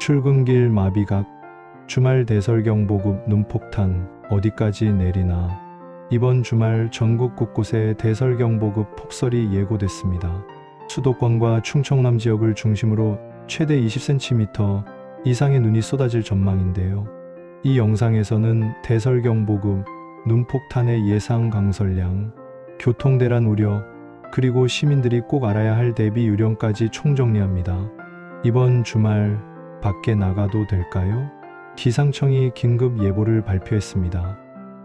출근길 마비각, 주말 대설경보급 눈폭탄 어디까지 내리나. 이번 주말 전국 곳곳에 대설경보급 폭설이 예고됐습니다. 수도권과 충청남 지역을 중심으로 최대 20cm 이상의 눈이 쏟아질 전망인데요. 이 영상에서는 대설경보급, 눈폭탄의 예상 강설량, 교통대란 우려, 그리고 시민들이 꼭 알아야 할 대비 요령까지 총정리합니다. 이번 주말 밖에 나가도 될까요? 기상청이 긴급 예보를 발표했습니다.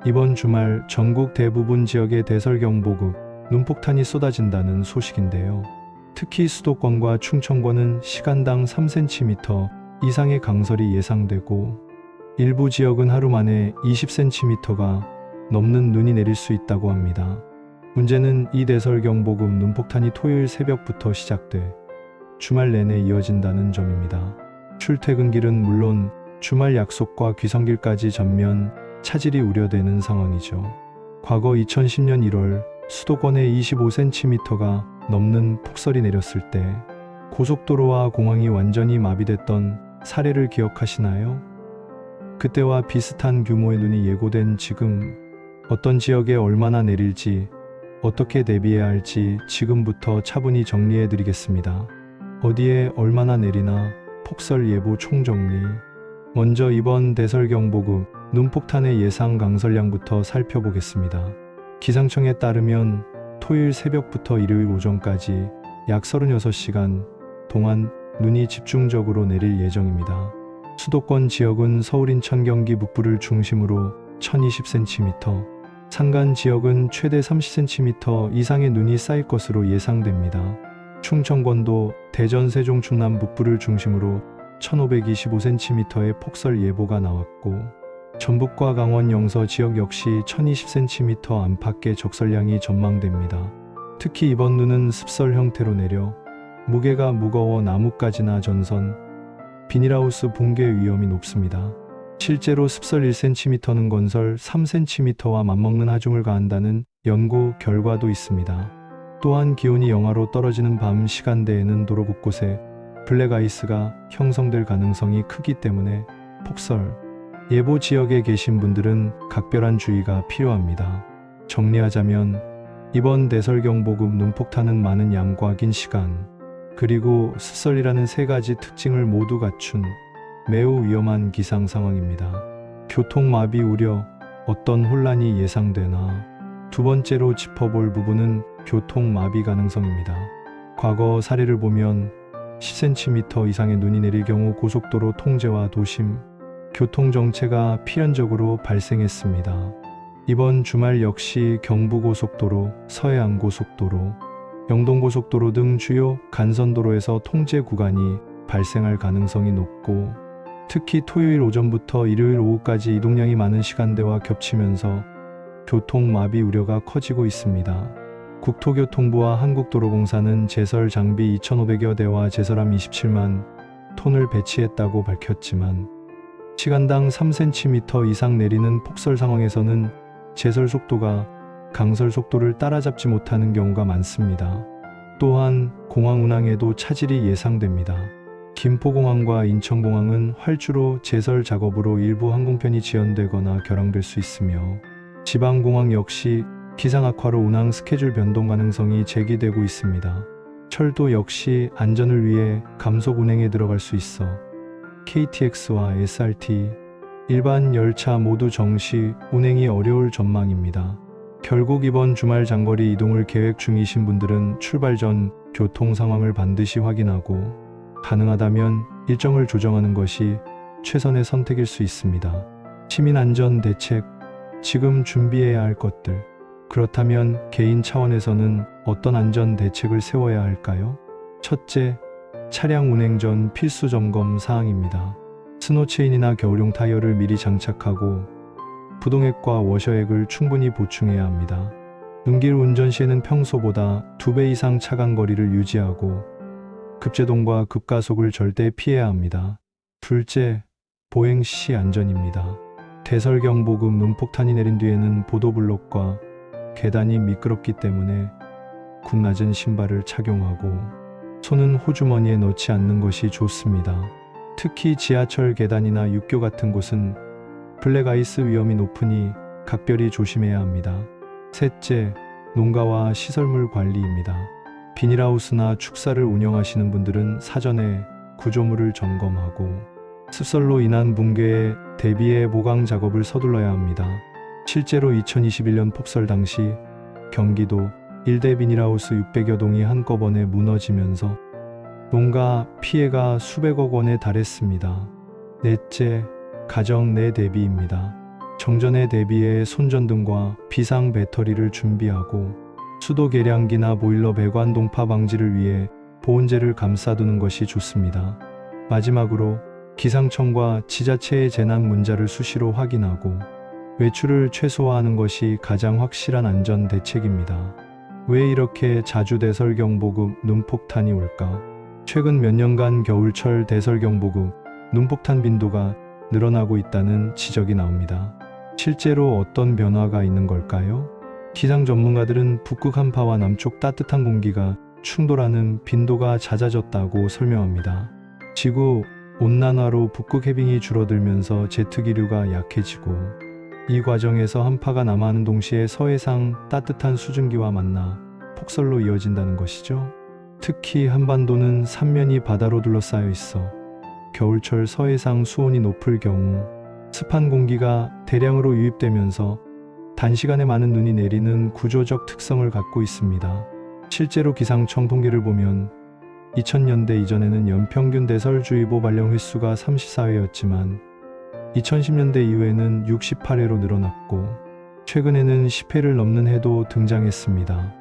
이번 주말 전국 대부분 지역에 대설경보급, 눈폭탄이 쏟아진다는 소식인데요. 특히 수도권과 충청권은 시간당 3cm 이상의 강설이 예상되고 일부 지역은 하루 만에 20cm가 넘는 눈이 내릴 수 있다고 합니다. 문제는 이 대설경보급 눈폭탄이 토요일 새벽부터 시작돼 주말 내내 이어진다는 점입니다. 출퇴근길은 물론 주말 약속과 귀성길까지 전면 차질이 우려되는 상황이죠. 과거 2010년 1월 수도권에 25cm가 넘는 폭설이 내렸을 때 고속도로와 공항이 완전히 마비됐던 사례를 기억하시나요? 그때와 비슷한 규모의 눈이 예고된 지금 어떤 지역에 얼마나 내릴지 어떻게 대비해야 할지 지금부터 차분히 정리해 드리겠습니다. 어디에 얼마나 내리나 폭설 예보 총정리. 먼저 이번 대설경보급 눈폭탄의 예상 강설량부터 살펴보겠습니다. 기상청에 따르면 토요일 새벽부터 일요일 오전까지 약 36시간 동안 눈이 집중적으로 내릴 예정입니다. 수도권 지역은 서울, 인천, 경기 북부를 중심으로 1020cm, 산간 지역은 최대 30cm 이상의 눈이 쌓일 것으로 예상됩니다. 충청권도 대전, 세종, 충남 북부를 중심으로 1525cm의 폭설 예보가 나왔고 전북과 강원, 영서 지역 역시 1020cm 안팎의 적설량이 전망됩니다. 특히 이번 눈은 습설 형태로 내려 무게가 무거워 나뭇가지나 전선, 비닐하우스 붕괴 위험이 높습니다. 실제로 습설 1cm는 건설 3cm와 맞먹는 하중을 가한다는 연구 결과도 있습니다. 또한 기온이 영하로 떨어지는 밤 시간대에는 도로 곳곳에 블랙아이스가 형성될 가능성이 크기 때문에 폭설 예보 지역에 계신 분들은 각별한 주의가 필요합니다. 정리하자면 이번 대설경보급 눈폭탄은 많은 양과 긴 시간, 그리고 습설이라는 세 가지 특징을 모두 갖춘 매우 위험한 기상 상황입니다. 교통마비 우려, 어떤 혼란이 예상되나. 두 번째로 짚어볼 부분은 교통마비 가능성입니다. 과거 사례를 보면 10cm 이상의 눈이 내릴 경우 고속도로 통제와 도심, 교통정체가 필연적으로 발생했습니다. 이번 주말 역시 경부고속도로, 서해안고속도로, 영동고속도로 등 주요 간선도로에서 통제 구간이 발생할 가능성이 높고 특히 토요일 오전부터 일요일 오후까지 이동량이 많은 시간대와 겹치면서 교통마비 우려가 커지고 있습니다. 국토교통부와 한국도로공사는 제설 장비 2,500여 대와 제설함 27만 톤을 배치했다고 밝혔지만 시간당 3cm 이상 내리는 폭설 상황에서는 제설 속도가 강설 속도를 따라잡지 못하는 경우가 많습니다. 또한 공항 운항에도 차질이 예상됩니다. 김포공항과 인천공항은 활주로 제설 작업으로 일부 항공편이 지연되거나 결항될 수 있으며 지방공항 역시 기상 악화로 운항 스케줄 변동 가능성이 제기되고 있습니다. 철도 역시 안전을 위해 감속 운행에 들어갈 수 있어 KTX와 SRT, 일반 열차 모두 정시 운행이 어려울 전망입니다. 결국 이번 주말 장거리 이동을 계획 중이신 분들은 출발 전 교통 상황을 반드시 확인하고 가능하다면 일정을 조정하는 것이 최선의 선택일 수 있습니다. 시민안전 대책, 지금 준비해야 할 것들. 그렇다면 개인 차원에서는 어떤 안전 대책을 세워야 할까요? 첫째, 차량 운행 전 필수 점검 사항입니다. 스노체인이나 겨울용 타이어를 미리 장착하고 부동액과 워셔액을 충분히 보충해야 합니다. 눈길 운전 시에는 평소보다 2배 이상 차간 거리를 유지하고 급제동과 급가속을 절대 피해야 합니다. 둘째, 보행 시 안전입니다. 대설경보급 눈폭탄이 내린 뒤에는 보도블록과 계단이 미끄럽기 때문에 굽 낮은 신발을 착용하고 손은 호주머니에 넣지 않는 것이 좋습니다. 특히 지하철 계단이나 육교 같은 곳은 블랙아이스 위험이 높으니 각별히 조심해야 합니다. 셋째, 농가와 시설물 관리입니다. 비닐하우스나 축사를 운영하시는 분들은 사전에 구조물을 점검하고 습설로 인한 붕괴에 대비해 보강 작업을 서둘러야 합니다. 실제로 2021년 폭설 당시 경기도 일대 비닐하우스 600여 동이 한꺼번에 무너지면서 농가 피해가 수백억 원에 달했습니다. 넷째, 가정 내 대비입니다. 정전에 대비해 손전등과 비상 배터리를 준비하고 수도 계량기나 보일러 배관 동파 방지를 위해 보온재를 감싸두는 것이 좋습니다. 마지막으로 기상청과 지자체의 재난 문자를 수시로 확인하고 외출을 최소화하는 것이 가장 확실한 안전 대책입니다. 왜 이렇게 자주 대설경보급 눈폭탄이 올까? 최근 몇 년간 겨울철 대설경보급 눈폭탄 빈도가 늘어나고 있다는 지적이 나옵니다. 실제로 어떤 변화가 있는 걸까요? 기상 전문가들은 북극 한파와 남쪽 따뜻한 공기가 충돌하는 빈도가 잦아졌다고 설명합니다. 지구 온난화로 북극 해빙이 줄어들면서 제트기류가 약해지고 이 과정에서 한파가 남하하는 동시에 서해상 따뜻한 수증기와 만나 폭설로 이어진다는 것이죠. 특히 한반도는 삼면이 바다로 둘러싸여 있어 겨울철 서해상 수온이 높을 경우 습한 공기가 대량으로 유입되면서 단시간에 많은 눈이 내리는 구조적 특성을 갖고 있습니다. 실제로 기상청 통계를 보면 2000년대 이전에는 연평균 대설주의보 발령 횟수가 34회였지만 2010년대 이후에는 68회로 늘어났고 최근에는 10회를 넘는 해도 등장했습니다.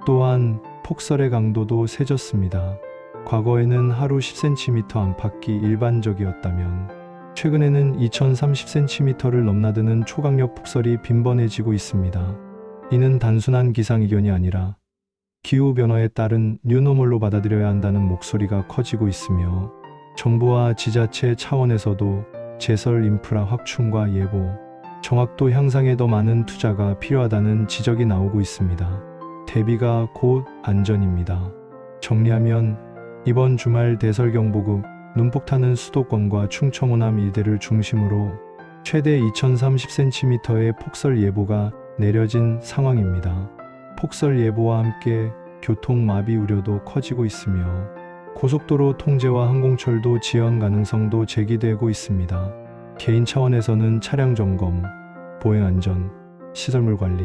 또한 폭설의 강도도 세졌습니다. 과거에는 하루 10cm 안팎이 일반적이었다면 최근에는 2030cm를 넘나드는 초강력 폭설이 빈번해지고 있습니다. 이는 단순한 기상이견이 아니라 기후변화에 따른 뉴노멀로 받아들여야 한다는 목소리가 커지고 있으며 정부와 지자체 차원에서도 제설 인프라 확충과 예보, 정확도 향상에 더 많은 투자가 필요하다는 지적이 나오고 있습니다. 대비가 곧 안전입니다. 정리하면 이번 주말 대설경보급 눈폭탄은 수도권과 충청 호남 일대를 중심으로 최대 2030cm의 폭설 예보가 내려진 상황입니다. 폭설 예보와 함께 교통마비 우려도 커지고 있으며 고속도로 통제와 항공철도 지연 가능성도 제기되고 있습니다. 개인 차원에서는 차량 점검, 보행안전, 시설물 관리,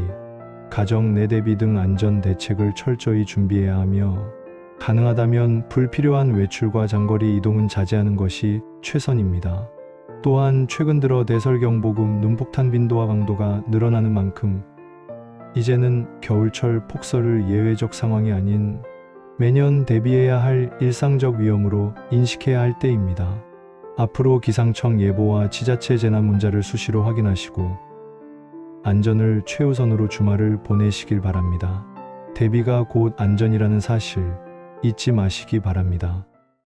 가정 내 대비 등 안전 대책을 철저히 준비해야 하며 가능하다면 불필요한 외출과 장거리 이동은 자제하는 것이 최선입니다. 또한 최근 들어 대설경보급 눈폭탄 빈도와 강도가 늘어나는 만큼 이제는 겨울철 폭설을 예외적 상황이 아닌 매년 대비해야 할 일상적 위험으로 인식해야 할 때입니다. 앞으로 기상청 예보와 지자체 재난 문자를 수시로 확인하시고 안전을 최우선으로 주말을 보내시길 바랍니다. 대비가 곧 안전이라는 사실 잊지 마시기 바랍니다.